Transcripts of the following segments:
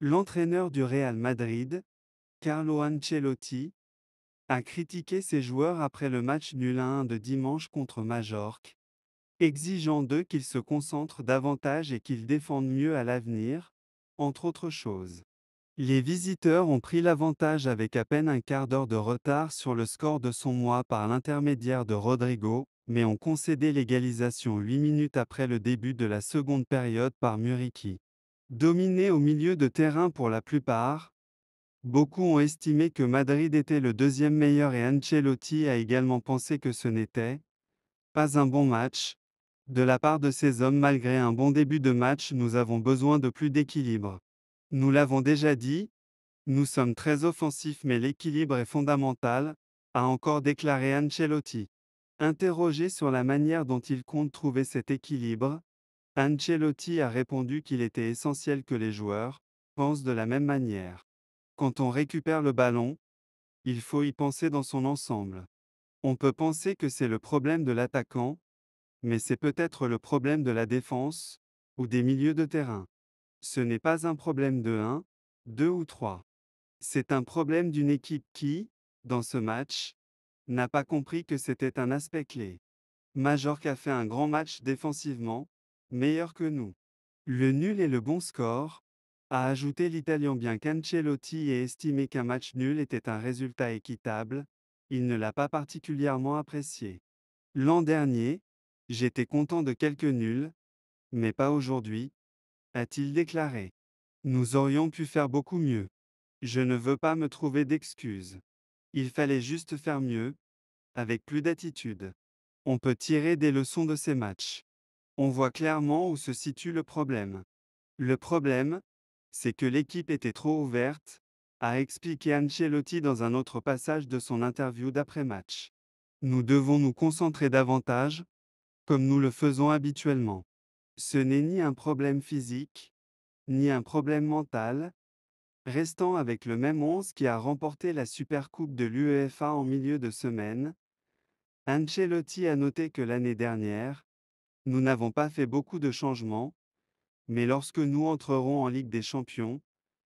L'entraîneur du Real Madrid, Carlo Ancelotti, a critiqué ses joueurs après le match nul 1 de dimanche contre Majorque, exigeant d'eux qu'ils se concentrent davantage et qu'ils défendent mieux à l'avenir, entre autres choses. Les visiteurs ont pris l'avantage avec à peine un quart d'heure de retard sur le score de son mois par l'intermédiaire de Rodrigo, mais ont concédé l'égalisation 8 minutes après le début de la seconde période par Muriqi. Dominés au milieu de terrain pour la plupart, beaucoup ont estimé que Madrid était le deuxième meilleur et Ancelotti a également pensé que ce n'était pas un bon match. De la part de ces hommes, malgré un bon début de match, nous avons besoin de plus d'équilibre. Nous l'avons déjà dit, nous sommes très offensifs mais l'équilibre est fondamental, a encore déclaré Ancelotti. Interrogé sur la manière dont il compte trouver cet équilibre, Ancelotti a répondu qu'il était essentiel que les joueurs pensent de la même manière. Quand on récupère le ballon, il faut y penser dans son ensemble. On peut penser que c'est le problème de l'attaquant, mais c'est peut-être le problème de la défense ou des milieux de terrain. Ce n'est pas un problème de 1, 2 ou 3. C'est un problème d'une équipe qui, dans ce match, n'a pas compris que c'était un aspect clé. Majorque a fait un grand match défensivement, meilleur que nous. Le nul et le bon score, a ajouté l'Italien. Bien qu'Ancelotti ait estimé qu'un match nul était un résultat équitable, il ne l'a pas particulièrement apprécié. L'an dernier, j'étais content de quelques nuls, mais pas aujourd'hui, a-t-il déclaré. Nous aurions pu faire beaucoup mieux. Je ne veux pas me trouver d'excuses. Il fallait juste faire mieux, avec plus d'attitude. On peut tirer des leçons de ces matchs. On voit clairement où se situe le problème. Le problème, c'est que l'équipe était trop ouverte, a expliqué Ancelotti dans un autre passage de son interview d'après-match. Nous devons nous concentrer davantage, comme nous le faisons habituellement. Ce n'est ni un problème physique, ni un problème mental, restant avec le même 11 qui a remporté la Supercoupe de l'UEFA en milieu de semaine. Ancelotti a noté que l'année dernière, nous n'avons pas fait beaucoup de changements, mais lorsque nous entrerons en Ligue des Champions,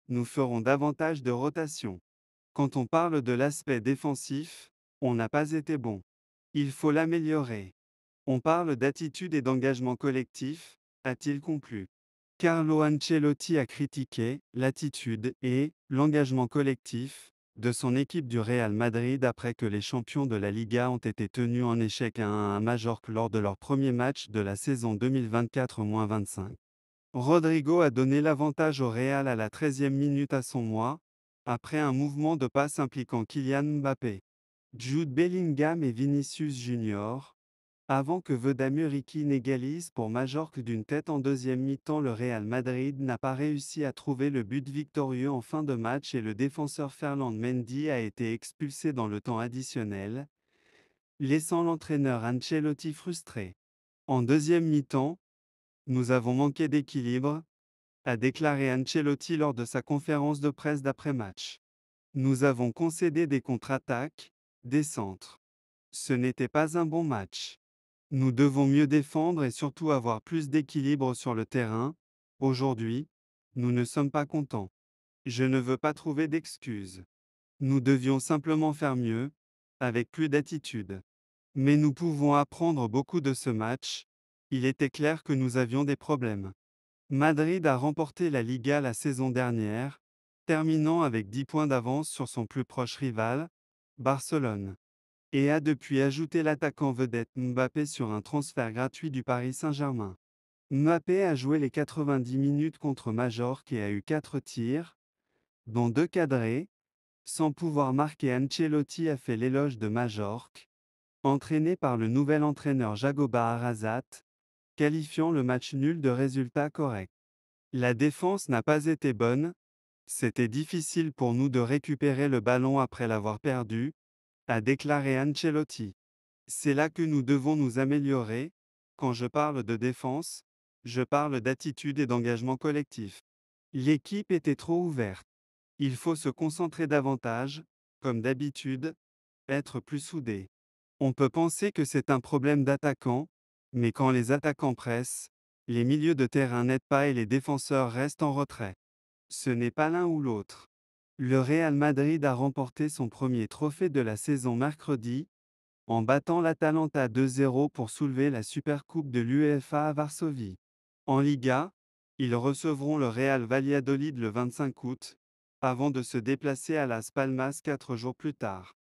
nous ferons davantage de rotation. Quand on parle de l'aspect défensif, on n'a pas été bon. Il faut l'améliorer. On parle d'attitude et d'engagement collectif, a-t-il conclu. Carlo Ancelotti a critiqué l'attitude et l'engagement collectif de son équipe du Real Madrid après que les champions de la Liga ont été tenus en échec 1-1 à Majorque lors de leur premier match de la saison 2024-25. Rodrigo a donné l'avantage au Real à la 13e minute à son mois, après un mouvement de passe impliquant Kylian Mbappé, Jude Bellingham et Vinicius Junior, avant que Veda Muriqi n'égalise pour Majorque d'une tête en deuxième mi-temps. Le Real Madrid n'a pas réussi à trouver le but victorieux en fin de match et le défenseur Ferland Mendy a été expulsé dans le temps additionnel, laissant l'entraîneur Ancelotti frustré. En deuxième mi-temps, nous avons manqué d'équilibre, a déclaré Ancelotti lors de sa conférence de presse d'après-match. Nous avons concédé des contre-attaques, des centres. Ce n'était pas un bon match. Nous devons mieux défendre et surtout avoir plus d'équilibre sur le terrain. Aujourd'hui, nous ne sommes pas contents. Je ne veux pas trouver d'excuses. Nous devions simplement faire mieux, avec plus d'attitude. Mais nous pouvons apprendre beaucoup de ce match. Il était clair que nous avions des problèmes. Madrid a remporté la Liga la saison dernière, terminant avec 10 points d'avance sur son plus proche rival, Barcelone, et a depuis ajouté l'attaquant vedette Mbappé sur un transfert gratuit du Paris Saint-Germain. Mbappé a joué les 90 minutes contre Majorque et a eu 4 tirs, dont 2 cadrés, sans pouvoir marquer. Ancelotti a fait l'éloge de Majorque, entraîné par le nouvel entraîneur Jagoba Arrasate, qualifiant le match nul de résultat correct. La défense n'a pas été bonne, c'était difficile pour nous de récupérer le ballon après l'avoir perdu, a déclaré Ancelotti. C'est là que nous devons nous améliorer. Quand je parle de défense, je parle d'attitude et d'engagement collectif. L'équipe était trop ouverte. Il faut se concentrer davantage, comme d'habitude, être plus soudé. On peut penser que c'est un problème d'attaquant, mais quand les attaquants pressent, les milieux de terrain n'aident pas et les défenseurs restent en retrait. Ce n'est pas l'un ou l'autre. Le Real Madrid a remporté son premier trophée de la saison mercredi, en battant l'Atalanta 2-0 pour soulever la Supercoupe de l'UEFA à Varsovie. En Liga, ils recevront le Real Valladolid le 25 août, avant de se déplacer à Las Palmas 4 jours plus tard.